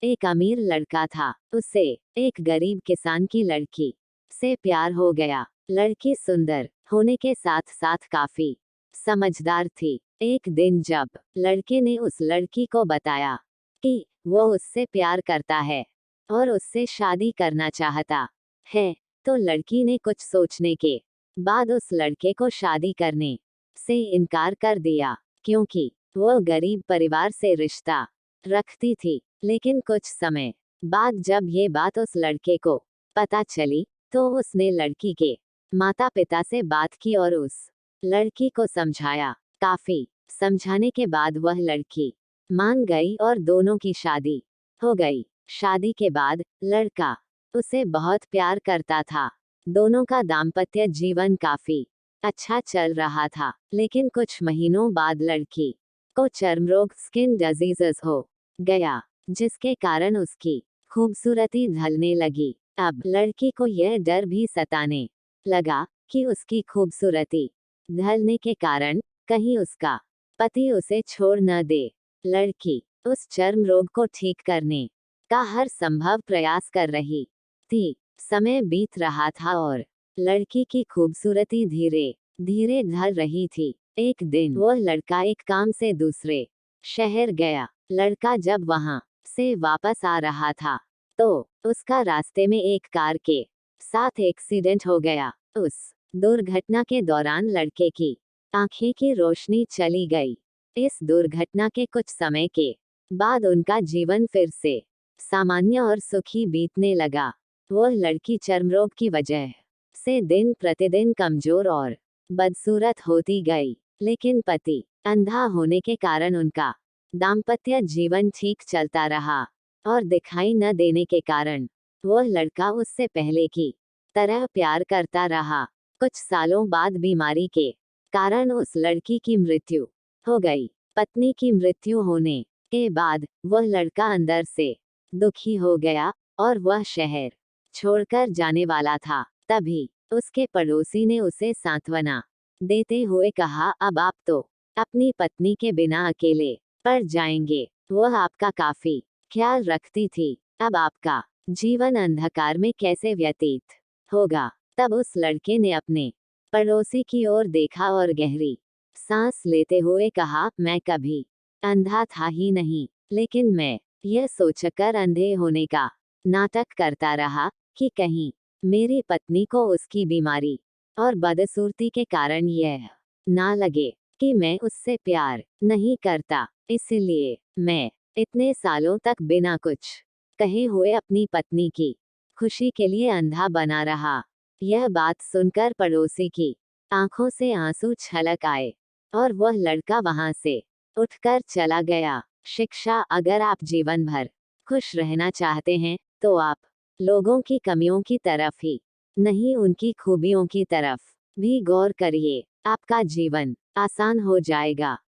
एक अमीर लड़का था, उसे एक गरीब किसान की लड़की से प्यार हो गया। लड़की सुंदर होने के साथ साथ काफी समझदार थी। एक दिन जब लड़के ने उस लड़की को बताया कि वो उससे प्यार करता है और उससे शादी करना चाहता है, तो लड़की ने कुछ सोचने के बाद उस लड़के को शादी करने से इनकार कर दिया, क्योंकि वो गरीब परिवार से रिश्ता रखती थी। लेकिन कुछ समय बाद जब ये बात उस लड़के को पता चली, तो उसने लड़की के माता पिता से बात की और उस लड़की को समझाया। काफी समझाने के बाद वह लड़की मान गई और दोनों की शादी हो गई। शादी के बाद लड़का उसे बहुत प्यार करता था। दोनों का दाम्पत्य जीवन काफी अच्छा चल रहा था, लेकिन कुछ महीनों बाद लड़की को चर्म रोग स्किन डिजीजेस हो गया, जिसके कारण उसकी खूबसूरती ढलने लगी। अब लड़की को यह डर भी सताने लगा कि उसकी खूबसूरती ढलने के कारण कहीं उसका पति उसे छोड़ न दे। लड़की उस चर्म रोग को ठीक करने का हर संभव प्रयास कर रही थी। समय बीत रहा था और लड़की की खूबसूरती धीरे धीरे ढल रही थी। एक दिन वह लड़का एक काम से दूसरे शहर गया। लड़का जब वहां से वापस आ रहा था, तो उसका रास्ते में एक कार के साथ एक्सीडेंट हो गया। उस दुर्घटना के दौरान लड़के की आंखें की रोशनी चली गई। इस दुर्घटना के कुछ समय के बाद उनका जीवन फिर से सामान्य और सुखी बीतने लगा। वह लड़की चर्मरोग की वजह से दिन प्रतिदिन कमजोर और बदसूरत होती गई, लेकिन पति अंधा होने के कारण उनका दाम्पत्य जीवन ठीक चलता रहा और दिखाई न देने के कारण वह लड़का उससे पहले की तरह प्यार करता रहा। कुछ सालों बाद बीमारी के कारण उस लड़की की मृत्यु हो गई। पत्नी की मृत्यु होने के बाद वह लड़का अंदर से दुखी हो गया और वह शहर छोड़कर जाने वाला था। तभी उसके पड़ोसी ने उसे सांत्वना देते हुए कहा, अब आप तो अपनी पत्नी के बिना अकेले पड़ जाएंगे। वह आपका काफी ख्याल रखती थी। अब आपका जीवन अंधकार में कैसे व्यतीत होगा। तब उस लड़के ने अपने पड़ोसी की ओर देखा और गहरी सांस लेते हुए कहा, मैं कभी अंधा था ही नहीं, लेकिन मैं यह सोचकर अंधे होने का नाटक करता रहा कि कहीं मेरी पत्नी को उसकी बीमारी और बदसूरती के कारण यह ना लगे कि मैं उससे प्यार नहीं करता। इसलिए मैं इतने सालों तक बिना कुछ कहे हुए अपनी पत्नी की खुशी के लिए अंधा बना रहा। यह बात सुनकर पड़ोसी की आंखों से आंसू छलक आए और वह लड़का वहां से उठकर चला गया। शिक्षा, अगर आप जीवन भर खुश रहना चाहते हैं, तो आप लोगों की कमियों की तरफ ही नहीं, उनकी खूबियों की तरफ भी गौर करिए। आपका जीवन आसान हो जाएगा।